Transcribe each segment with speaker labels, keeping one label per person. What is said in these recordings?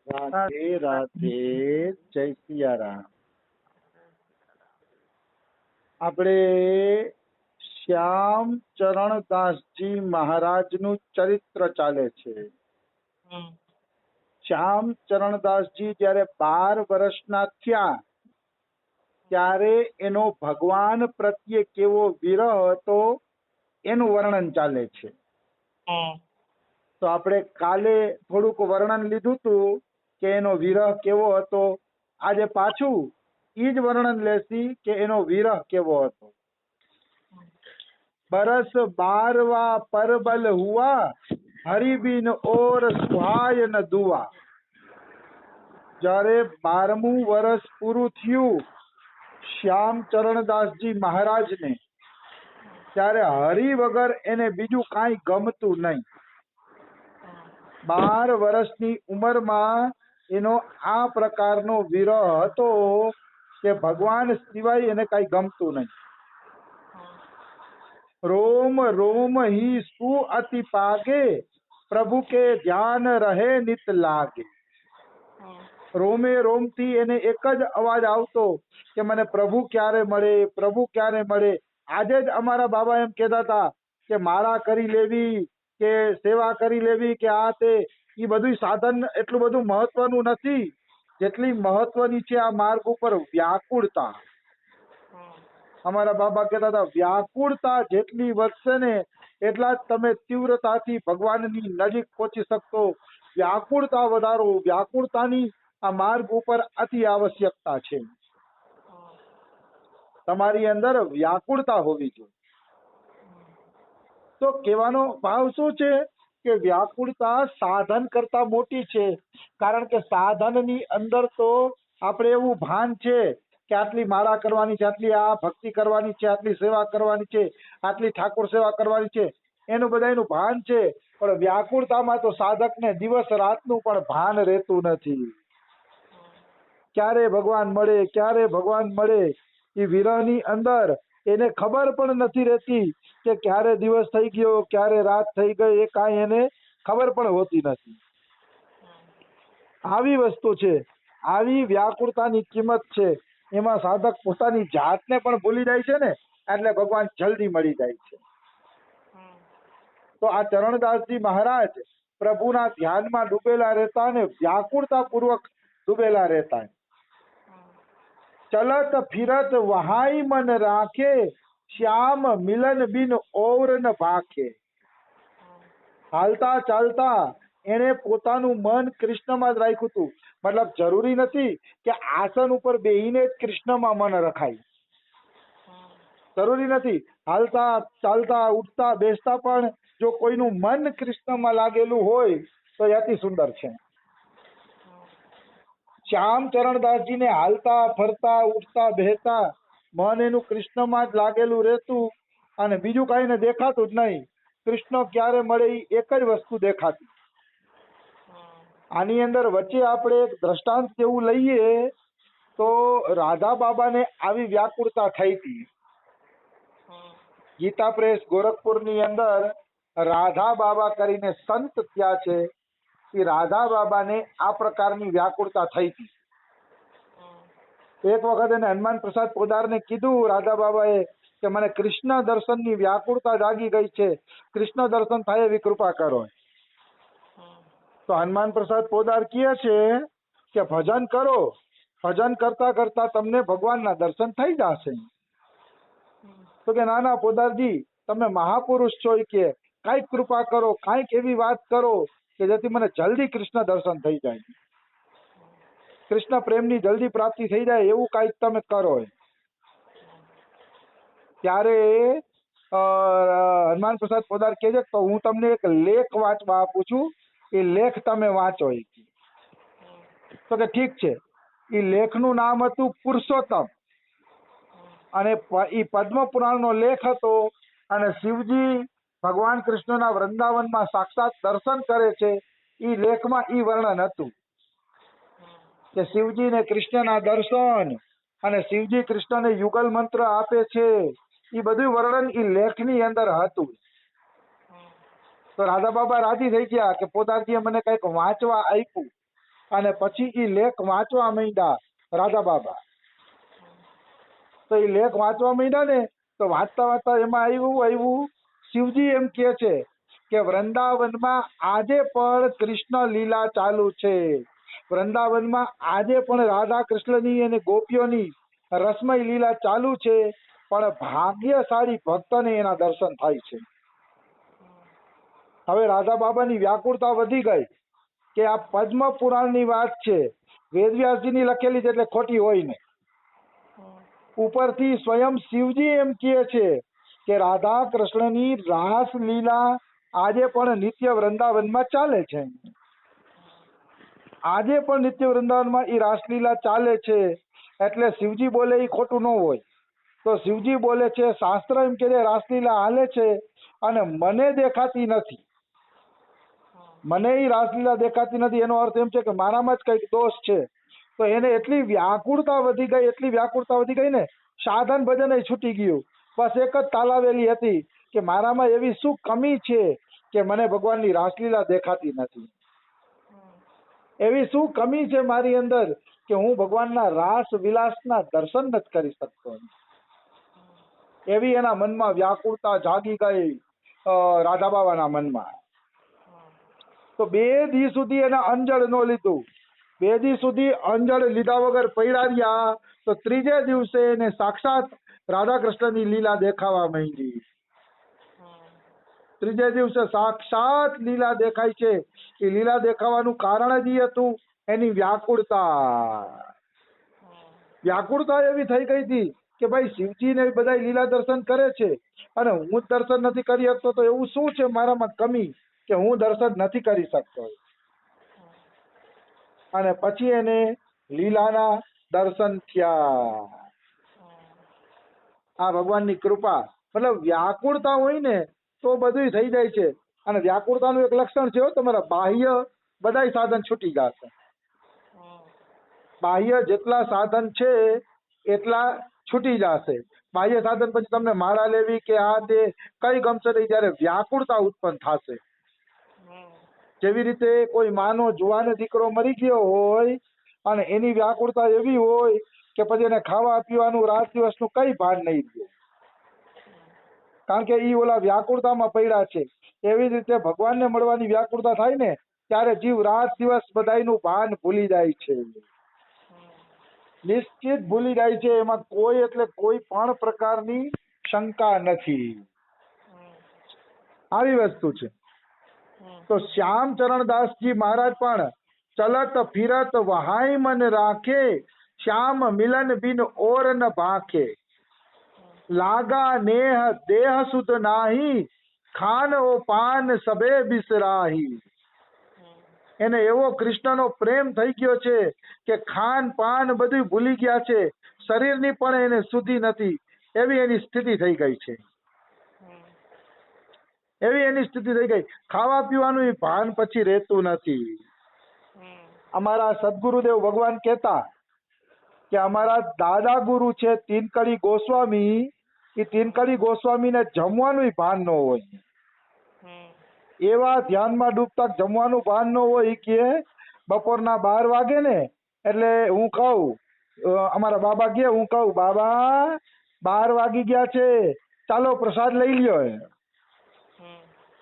Speaker 1: રાધે રાધે, જય સિયારામ. આપણે શ્યામ ચરણદાસજી મહારાજનું ચરિત્ર ચાલે છે. શ્યામ ચરણદાસજી જ્યારે 12 વર્ષના થયા ત્યારે એનો ભગવાન પ્રત્યે કેવો વિરહ હતો એનું વર્ણન ચાલે છે. તો આપણે કાલે થોડુંક વર્ણન લીધું હતું કે એનો વિરહ કેવો હતો. આજે પાછું ઈ જ વર્ણન લેશી કે એનો વિરહ કેવો હતો. બરસ 12वा પરબલ હુઆ, હરિબિન ઓર સુહાય ન દુઆ. જ્યારે 12મું વર્ષ પૂરું થયું શ્યામ ચરણદાસજી મહારાજને, ત્યારે હરિ વગર એને બીજું કાંઈ ગમતું નહીં. 12 વર્ષની ઉંમરમાં એનો આ પ્રકારનો વિરહ હતો કે ભગવાન સિવાય એને કાંઈ ગમતું નહીં. રોમ રોમ હી સુ અતિ પાગે, પ્રભુ કે ધ્યાન રહે નિત લાગે. રોમે રોમથી એને એક જ અવાજ આવતો કે મને પ્રભુ ક્યારે મળે, પ્રભુ ક્યારે મળે. આજે જ અમારા બાબા એમ કહેતા હતા કે માળા કરી લેવી કે સેવા કરી લેવી કે આ તે, એ બધું સાધન એટલું બધું મહત્વનું નથી જેટલી મહત્વની છે આ માર્ગ ઉપર વ્યાકુળતા. અમારા બાબા કહેતા હતા વ્યાકુળતા જેટલી વધશે ને એટલા જ તમે તીવ્રતાથી ભગવાનની નજીક પહોંચી શકશો. વ્યાકુળતા વધારો, વ્યાકુળતાની આ માર્ગ ઉપર અતિ આવશ્યકતા છે. તમારી અંદર વ્યાકુળતા હોવી જોઈએ. તો કહેવાનો ભાવ શું છે કે વ્યાકુળતા સાધન કરતા મોટી છે. કારણ કે સાધનની અંદર તો આપણે એવું ભાન છે કે આટલી માળા કરવાની છે, આટલી આ ભક્તિ કરવાની છે, આટલી સેવા કરવાની છે, આટલી ઠાકોર સેવા કરવાની છે, એનું બધાનું ભાન છે. પણ વ્યાકુળતામાં તો સાધકને દિવસ રાતનું પણ ભાન રહેતું નથી. ક્યારે ભગવાન મળે, ક્યારે ભગવાન મળે. એ વિરહની અંદર એને ખબર પણ નથી રહેતી કે ક્યારે દિવસ થઈ ગયો, ક્યારે રાત થઈ ગઈ, એ કાંઈ એને ખબર પણ હોતી નથી. આવી વસ્તુ છે, આવી વ્યાકુળતાની કિંમત છે. એમાં સાધક પોતાની જાતને પણ ભૂલી જાય છે ને, એટલે ભગવાન જલ્દી મળી જાય છે. તો આ ચરણદાસજી મહારાજ પ્રભુના ધ્યાનમાં ડૂબેલા રહેતા અને વ્યાકુળતા પૂર્વક ડૂબેલા રહેતા. ચલત ફિરત વહાઈ મન રાખે, શ્યામ મિલન બિન ઓર ન ભાખે. હાલતા ચાલતા એને પોતાનું મન કૃષ્ણમાં જ રાખ્યું હતું. મતલબ જરૂરી નથી કે આસન ઉપર બેહીને જ કૃષ્ણમાં મન રખાય. જરૂરી નથી. હાલતા ચાલતા ઉઠતા બેસતા પણ જો કોઈનું મન કૃષ્ણમાં લાગેલું હોય તો એ અતિ સુંદર છે. શ્યામ ચરણદાસજીને હાલતા ફરતા ઉઠતા બેસતા મન એનું કૃષ્ણમાં જ લાગેલું રહેતું અને બીજું કાંઈ ને દેખાતું જ નહીં. કૃષ્ણ ક્યારે મળે એ એક જ વસ્તુ દેખાતી. આની અંદર વચ્ચે આપણે એક દ્રષ્ટાંત જેવું લઈએ તો રાધા બાબાને આવી વ્યાકુળતા થઈ હતી. ગીતા પ્રેસ ગોરખપુરની અંદર રાધા બાબા કરીને સંત થયા છે. એ રાધા બાબાને આ પ્રકારની વ્યાકુળતા થઈ હતી. એક વખત એને હનુમાન પ્રસાદ પોદારને કીધું રાધા બાબાએ કે મને કૃષ્ણ દર્શનની વ્યાકુળતા જાગી ગઈ છે, કૃષ્ણ દર્શન થાય એવી કૃપા કરો. તો હનુમાન પ્રસાદ પોદાર કહે છે કે ભજન કરો, ભજન કરતા કરતા તમને ભગવાનના દર્શન થઈ જશે. તો કે ના ના પોદારજી, તમે મહાપુરુષ છો, કે કાંઈક કૃપા કરો, કાંઈક એવી વાત કરો કે જેથી મને જલ્દી કૃષ્ણ દર્શન થઈ જાય, કૃષ્ણ પ્રેમની જલ્દી પ્રાપ્તિ થઈ જાય, એવું કાંઈક તમે કરો. ત્યારે હનુમાન પ્રસાદ પોદાર કહે છે તો હું તમને એક લેખ વાંચવા આપું છું, એ લેખ તમે વાંચો. તો કે ઠીક છે. એ લેખનું નામ હતું પુરુષોત્તમ અને એ પદ્મ પુરાણનો લેખ હતો. અને શિવજી ભગવાન કૃષ્ણના વૃંદાવનમાં સાક્ષાત દર્શન કરે છે, એ લેખમાં એ વર્ણન હતું કે શિવજીને કૃષ્ણના દર્શન અને શિવજી કૃષ્ણને યુગલ મંત્ર આપે છે, એ બધું વર્ણન એ લેખની અંદર હતું. તો રાધા બાબા રાજી થઈ ગયા કે પોતાજીએ મને કંઈક વાંચવા આપ્યું. અને પછી એ લેખ વાંચવા માંડ્યા રાધા બાબા. તો એ લેખ વાંચવા માંડ્યા ને તો વાંચતા વાંચતા એમાં આવ્યું શિવજી એમ કહે છે કે વૃંદાવનમાં આજે પણ કૃષ્ણ લીલા ચાલુ છે. વૃંદાવનમાં આજે પણ રાધા કૃષ્ણની અને ગોપીઓની રસમય લીલા ચાલુ છે, પણ ભાગ્યશાળી ભક્તને એના દર્શન થાય છે. હવે રાધા બાબાની વ્યાકુળતા વધી ગઈ કે આ પદ્મ પુરાણની વાત છે, વેદવ્યાસજીની લખેલી છે એટલે ખોટી હોય નહીં. ઉપરથી સ્વયં શિવજી એમ કહે છે કે રાધા કૃષ્ણની રાસ લીલા આજે પણ નિત્ય વૃંદાવનમાં ચાલે છે. આજે પણ નિત્ય વૃંદાવનમાં એ રાસલીલા ચાલે છે. એટલે શિવજી બોલે એ ખોટું ન હોય. તો શિવજી બોલે છે, શાસ્ત્ર એમ કે રાસલીલા હાલે છે અને મને દેખાતી નથી, મને એ રાસલીલા દેખાતી નથી. એનો અર્થ એમ છે કે મારામાં જ કંઈક દોષ છે. તો એને એટલી વ્યાકુળતા વધી ગઈ ને સાધન ભજન છૂટી ગયું. બસ એક જ તાલાવેલી હતી કે મારામાં એવી શું કમી છે કે મને ભગવાનની રાસલીલા દેખાતી નથી. એવી શું કમી છે મારી અંદર કે હું ભગવાનના રાસ વિલાસના દર્શન નથી કરી શકતો. એવી એના મનમાં વ્યાકુળતા જાગી ગઈ રાધા બાબાના મનમાં. તો 2 દી સુધી એને અંજળ ન લીધું. 2 દી સુધી અંજળ લીધા વગર પડ્યા રહ્યા. તો ત્રીજે દિવસે એને સાક્ષાત રાધા કૃષ્ણની લીલા દેખાવા માંડી. ત્રીજે દિવસે સાક્ષાત લીલા દેખાય છે. એ લીલા દેખાવાનું કારણ જ હતું એની વ્યાકુળતા એવી થઈ ગઈ હતી કે ભાઈ શિવજી ને બધા લીલા દર્શન કરે છે અને હું જ દર્શન નથી કરી શકતો. તો એવું શું છે મારામાં કમી કે હું દર્શન નથી કરી શકતો. અને પછી એને લીલાના દર્શન થયા. આ ભગવાનની કૃપા. મતલબ વ્યાકુળતા હોય ને તો બધું થઈ જાય છે. અને વ્યાકુળતાનું એક લક્ષણ છે, તમારા બાહ્ય બધાય સાધન છૂટી જશે. બાહ્ય જેટલા સાધન છે એટલા છૂટી જશે. બાહ્ય સાધન પછી તમને માળા લેવી કે આ તે કઈ ગમશે નહીં, ત્યારે વ્યાકુળતા ઉત્પન્ન થશે. જેવી રીતે કોઈ માનો જુવાનો દીકરો મરી ગયો હોય અને એની વ્યાકુળતા એવી હોય કે પછી એને ખાવા પીવાનું રાત દિવસનું કઈ ભાન નહીં રહે, કારણ કે ઈ ઓલા વ્યાકુળતામાં પડ્યા છે. એવી રીતે ભગવાનને મળવાની વ્યાકુળતા થાય ને ત્યારે જીવ રાત દિવસ બધાયનું ભાન ભૂલી જાય છે, નિશ્ચિત ભૂલી જાય છે. એમાં કોઈ એટલે કોઈ પણ પ્રકારની શંકા નથી. આવી વસ્તુ છે. તો શ્યામચરણદાસજી મહારાજ પણ ચલત ફિરત વહાય મન રાખે, શ્યામ મિલન બિન ઓર ન ભાખે, લાગા નેહ દેહ સુધ નાહી, ખાન ઓ પાન સબે બિસરાહી. એને એવો કૃષ્ણનો પ્રેમ થઈ ગયો છે કે ખાન પાન બધું ભૂલી ગયા છે, શરીરની પણ એને શુદ્ધિ નથી. એવી એની સ્થિતિ થઈ ગઈ છે. ખાવા પીવાનું ભાન પછી રહેતું નથી. અમારા સદગુરુદેવ ભગવાન કહેતા કે અમારા દાદા ગુરુ છે તીનકડી ગોસ્વામી, એ તીનકડી ગોસ્વામીને જમવાનું ભાન ન હોય. એવા ધ્યાનમાં ડૂબતા જમવાનું ભાન ન હોય કે બપોરના 12 વાગે ને એટલે હું કહું, અમારા બાબા કે હું કહું, બાબા 12 વાગી ગયા છે, ચાલો પ્રસાદ લઈ લ્યો.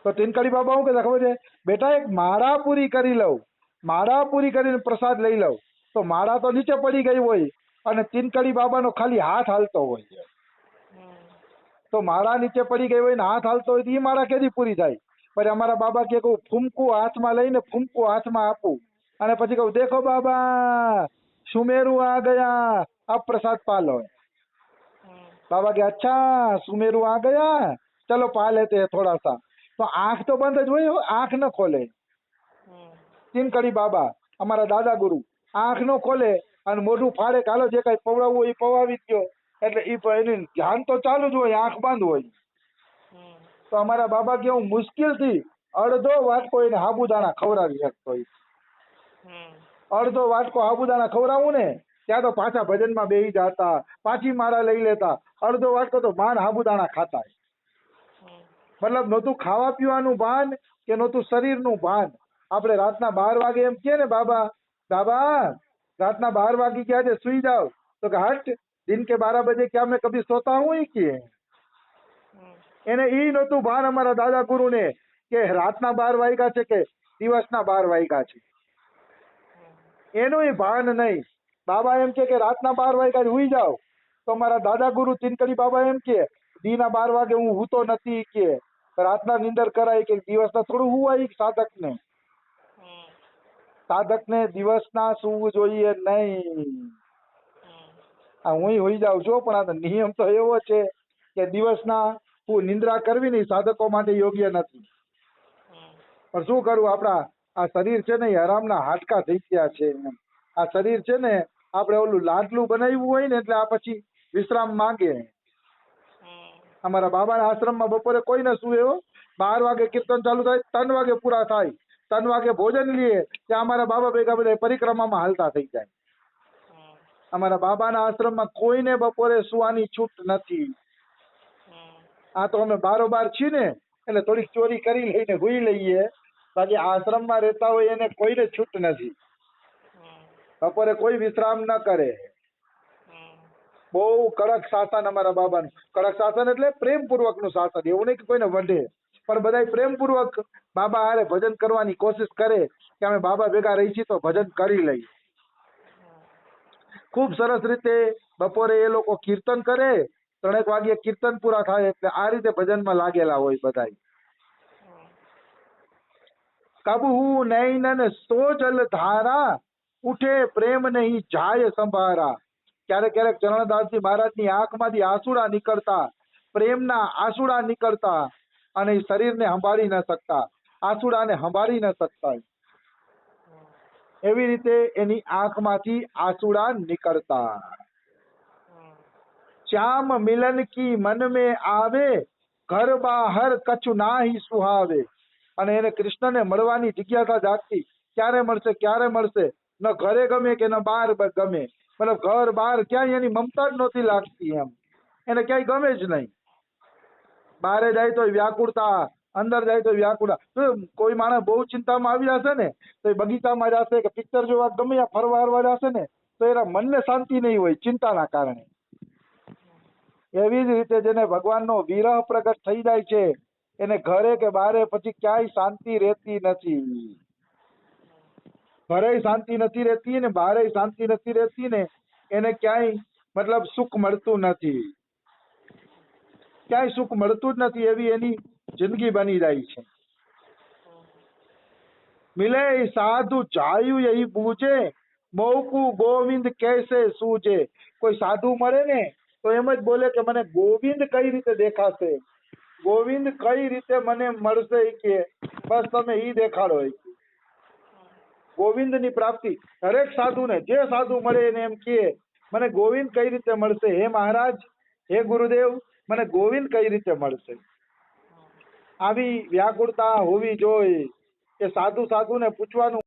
Speaker 1: તો તીનકડી બાબા શું કહેતા ખબર છે, બેટા એક માળા પૂરી કરી લઉં, માળા પૂરી કરીને પ્રસાદ લઈ લઉં. તો માળા તો નીચે પડી ગઈ હોય અને તીનકડી બાબાનો ખાલી હાથ હાલતો હોય. તો માળા નીચે પડી ગઈ હોય ને હાથ હાલતો હોય તો એ માળા કેદી પૂરી થાય? પછી અમારા બાબા કે કહું ફૂમકું હાથમાં લઈને ફૂમકું હાથમાં આપું અને પછી કહું, દેખો બાબા સુમેરુ આ ગયા, અબ પ્રસાદ પાલો. बाबा के अच्छा सुमेरु आ गया, चलो पा लेते हैं थोड़ा सा. तो आंख तो બંધ જ હોય, આંખ ન ખોલે. તીનકડી બાબા અમારા દાદા ગુરુ આંખ ન ખોલે અને મોઢું ફાડે કે હાલો જે કઈ પવડાવવું હોય એ પવાવી દો. એટલે એનું ધ્યાન તો ચાલુ જ હોય, આંખ બંધ હોય. તો અમારા બાબા કે હું મુશ્કેલથી અડધો વાટકો એને સાબુદાણા ખવડાવી શકતો હોય. અડધો વાટકો સાબુદાણા ખવડાવું ને ત્યાં તો પાછા ભજનમાં બેસી જતા, પાછી માળા લઈ લેતા. અડધો વાટકો તો માન સાબુદાણા ખાતા. મતલબ નહોતું ખાવા પીવાનું ભાન કે નહોતું શરીરનું ભાન. આપણે રાતના 12 વાગે એમ કહે ને બાબા बाबा रात ना 12 वागी क्या है सुई जाओ, तो कहा हट दिन के 12 बजे क्या मैं कभी सोता हूँ कि એને ઈ નહોતું ભાન અમારા દાદા ગુરુ ને કે રાતના 12 વાગ્યા છે કે દિવસના 12 વાગ્યા છે, એનું ભાન નહીં. બાબા એમ કે રાતના 12 વાગ્યા હુઈ જાઓ, તો અમારા દાદા ગુરુ ચિનકડી બાબા એમ કે દીના 12 વાગે હું હૂતો નથી કે રાતના નીંદર કરાય કે દિવસના થોડું હુવાય સાધકને. સાધકને દિવસના સૂવું જોઈએ નહીં. આ હું હોઈ જાઉં છું પણ આ નિયમ તો એવો છે કે દિવસના નિંદ્રા કરવી ને સાધકો માટે યોગ્ય નથી. પણ શું કરવું, આપણા આ શરીર છે ને એ હરામના હાડકા થઈ ગયા છે. આ શરીર છે ને આપણે ઓલું લાડલું બનાવ્યું હોય ને એટલે આ પછી વિશ્રામ માંગે. અમારા બાબાના આશ્રમમાં બપોરે કોઈ ન સુવે હો. 12 વાગે કીર્તન ચાલુ થાય, 3 વાગે પૂરા થાય, 3 વાગે ભોજન લઈએ ત્યાં અમારા બાબા ભેગા બધા પરિક્રમામાં હાલતા થઈ જાય. અમારા બાબાના આશ્રમમાં કોઈને બપોરે સુવાની છૂટ નથી. આ તો અમે બારોબાર છીએ ને એટલે થોડીક ચોરી કરી લઈને હુઈ લઈએ, બાકી આશ્રમમાં રહેતા હોય એને કોઈને છૂટ નથી. બપોરે કોઈ વિશ્રામ ન કરે. બહુ કડક શાસન અમારા બાબાનું. કડક શાસન એટલે પ્રેમપૂર્વક નું શાસન, એવું નહીં કે કોઈને વઢે, પણ બધા પ્રેમપૂર્વક બાબા હારે ભજન કરવાની કોશિશ કરે કે અમે બાબા ભેગા રહી છીએ તો ભજન કરી લઈએ. ખૂબ સરસ રીતે બપોરે એ લોકો કીર્તન કરે, 3 વાગે કીર્તન પૂરા થાય એટલે આ રીતે ભજનમાં લાગેલા હોય બધા. કબહુ નૈનન સો જલ ધારા, ઉઠે પ્રેમ નહીં જાય સંભારા. ક્યારેક ક્યારેક ચરણદાસજી મહારાજની આંખમાંથી આંસુડા નીકળતા, પ્રેમના આંસુડા નીકળતા અને એ શરીરને સંભાળી ન શકતા, આંસુડાને સંભાળી ન શકતા. એવી રીતે એની આંખમાંથી આંસુડા નીકળતા. શ્યામ મિલન કી મન में આવે, ઘર બહાર કછુ નાહી સુહાવે. અને એને કૃષ્ણને મળવાની જિજ્ઞાસા જાગતી, ક્યારે મળશે ક્યારે મળશે. ન ઘરે ગમે કે ન બહાર ગમે, મતલબ ઘર બહાર ક્યાંય એની મમતા જ નહોતી લાગતી. એમ એને ક્યાંય ગમે જ નહીં. બહારે જાય તો વ્યાકુળતા, અંદર જાય તો વ્યાકુળતા. કોઈ માણસ બહુ ચિંતામાં આવી જશે ને તો એ બગીચામાં જશે કે પિક્ચર જોવા ગમે યા ફરવા હરવા જશે ને તો એના મનને શાંતિ નહીં હોય ચિંતાના કારણે. એવી જ રીતે જેને ભગવાનનો વિરહ પ્રગટ થઈ જાય છે એને ઘરે કે બારે પછી ક્યાંય શાંતિ રહેતી નથી. ઘરે શાંતિ નથી રહેતી ને બારે શાંતિ નથી રહેતી ને એને ક્યાંય મતલબ સુખ મળતું નથી. ક્યાંય સુખ મળતું જ નથી એવી એની જિંદગી બની જાય છે. મિલે સાધુ જાયુ યહી બૂજે, મોકુ ગોવિંદ कैसे सूझे. કોઈ સાધુ મળે ને તો એમ જ બોલે કે મને ગોવિંદ કઈ રીતે દેખાશે, ગોવિંદ કઈ રીતે મને મળશે કે બસ તમે ઈ દેખાડો. ગોવિંદની પ્રાપ્તિ દરેક સાધુને, જે સાધુ મળે એને એમ કહે મને ગોવિંદ કઈ રીતે મળશે, હે મહારાજ, હે ગુરુદેવ, મને ગોવિંદ કઈ રીતે મળશે. આવી વ્યાકુળતા હોવી જોઈએ કે સાધુને પૂછવાનું